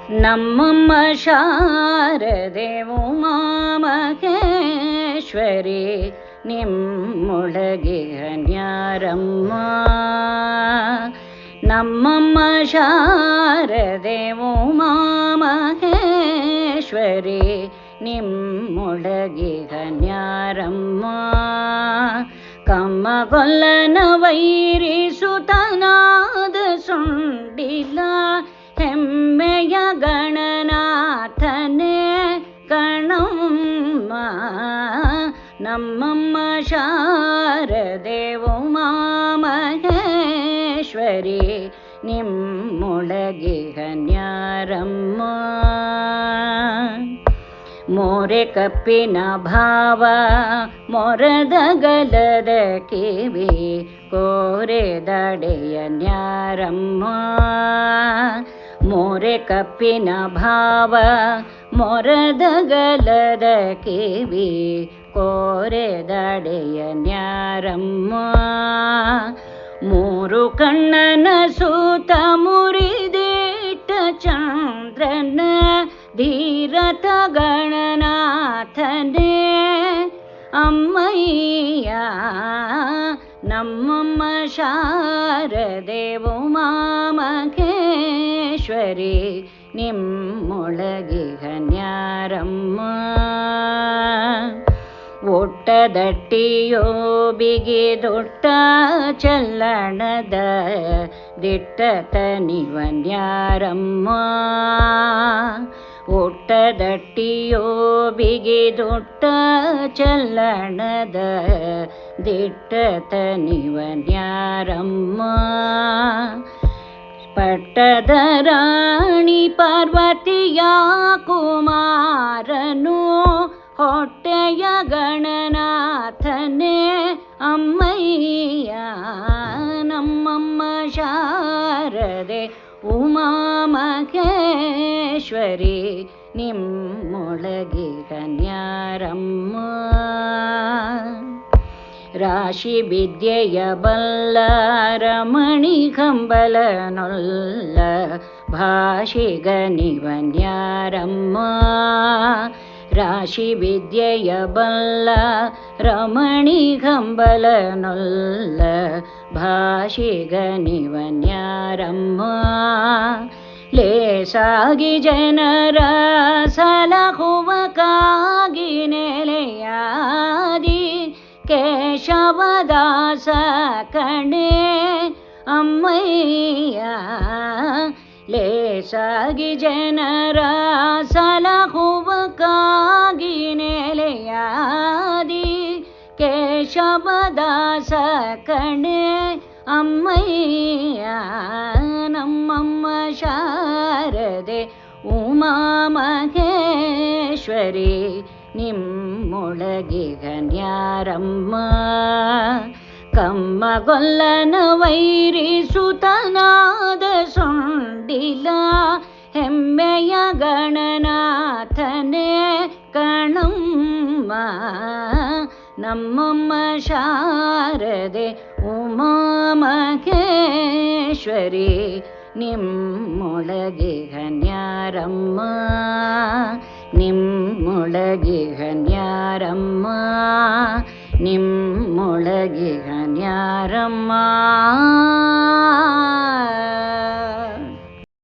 ನಮ್ಮಮ್ಮ ಶಾರದೆ ಉಮಾ ಮಹೇಶ್ವರಿ ನಿಮ್ಮೊಳಗಿಹನ್ಯಾರಮ್ಮ. ನಮ್ಮಮ್ಮ ಶಾರದೆ ಉಮಾ ಮಹೇಶ್ವರಿ ನಿಮ್ಮೊಳಗಿಹನ್ಯಾರಮ್ಮ. ಕಮ್ಮಗೊಲ್ಲನ ವೈರಿಸುತನಾದ ಸುಂಡಿಲ ಹೆಮ್ಮೆಯ ಗಣನಾಥನೇ ಕಣಮ್ಮ. ನಮ್ಮಮ್ಮ ಶಾರದೆ ಉಮಾ ಮಹೇಶ್ವರಿ ನಿಮ್ಮೊಳಗಿಹನ್ಯಾರಮ್ಮ. ಮೋರೆ ಕಪ್ಪಿನ ಭಾವ ಮೊರದಗಲದ ಕಿವಿ ಕೋರೆದಡೆಯ ನ್ಯಾರಮ್ಮ. ಮೋರೆ ಕಪ್ಪಿನ ಭಾವ ಮೊರದಗಲದ ಕಿವಿ ಕೋರೆದಡೆಯ ನ್ಯಾರಮ್ಮ. ಮೂರು ಕಣ್ಣನ ಸೂತ ಮುರಿದಿಟ್ಟ ಚಂದ್ರನ ಧೀರತ ಗಣನಾಥನೇ ಅಮ್ಮಯ್ಯ. ನಮ್ಮಮ್ಮ ಶಾರದೆ ಉಮಾ ಮಹೇಶ್ವರಿ ನಿಮ್ಮೊಳಗಿಹನ್ಯಾರಮ್ಮ. ಒಟ್ಟದಟ್ಟಿಯೋ ಬಿಗಿದೊಟ್ಟ ಚಲ್ಲಣದ ದಿಟ್ಟತನಿವನ್ಯಾರಮ್ಮ. ಒಟ್ಟದಟ್ಟಿಯೋ ಬಿಗಿದೊಟ್ಟ ಚಲ್ಲಣದ ದಿಟ್ಟತನಿವನ್ಯಾರಮ್ಮ. ಪಟ್ಟದ ರಾಣಿ ಪಾರ್ವತಿಯ ಕುಮಾರನು ಹೊಟ್ಟೆಯ ಗಣನಾಥನೇ ಅಮ್ಮಯ್ಯ. ನಮ್ಮಮ್ಮ ಶಾರದೆ ಉಮಾ ಮಹೇಶ್ವರಿ ನಿಮ್ಮೊಳಗಿಹನ್ಯಾರಮ್ಮ. ರಾಶಿ ವಿದ್ಯೆಯ ಬಲ್ಲ ರಮಣಿ ಕಂಬಲನೊಲ್ಲ ಭಾಷಿಗನಿವನ್ಯಾರಮ್ಮ. ರಾಶಿ ವಿದ್ಯೆಯ ಬಲ್ಲ ರಮಣಿ ಕಂಬಲನೊಲ್ಲ ಭಾಷಿಗನಿವನ್ಯಾರಮ್ಮ. ಲೇಸಾಗಿ ಜನರ ಸಲಹುವಕ್ಕಾಗಿ ನೆಲೆಯಾದಿ ಕೇಶವದಾಸ ಕಣೆ ಅಮ್ಮಯ್ಯ. ಲೇಸಾಗಿ ಜನರ ಸಲಹುವಕ್ಕಾಗಿ ನೆಲೆಯಾದಿ ಕೇಶವದಾಸ ಕಣೆ ಅಮ್ಮಯ್ಯ. ನಮ್ಮಮ್ಮ ಶಾರದೆ ಉಮಾ ಮಹೇಶ್ವರಿ ನಿಮ್ಮೊಳಗಿಹನ್ಯಾರಮ್ಮ. ಕಮ್ಮಗೊಲ್ಲನ ವೈರಿಸುತನಾದ ಸುಂಡಿಲ ಹೆಮ್ಮೆಯ ಗಣನಾಥನೇ ಕಣಮ್ಮ. ನಮ್ಮಮ್ಮ ಶಾರದೆ ಉಮಾ ಮಹೇಶ್ವರಿ ನಿಮ್ಮೊಳಗಿಹನ್ಯಾರಮ್ಮ. ನಿಮ್ಮೊಳಗಿಹನ್ಯಾರಮ್ಮ. ನಿಮ್ಮೊಳಗಿಹನ್ಯಾರಮ್ಮ.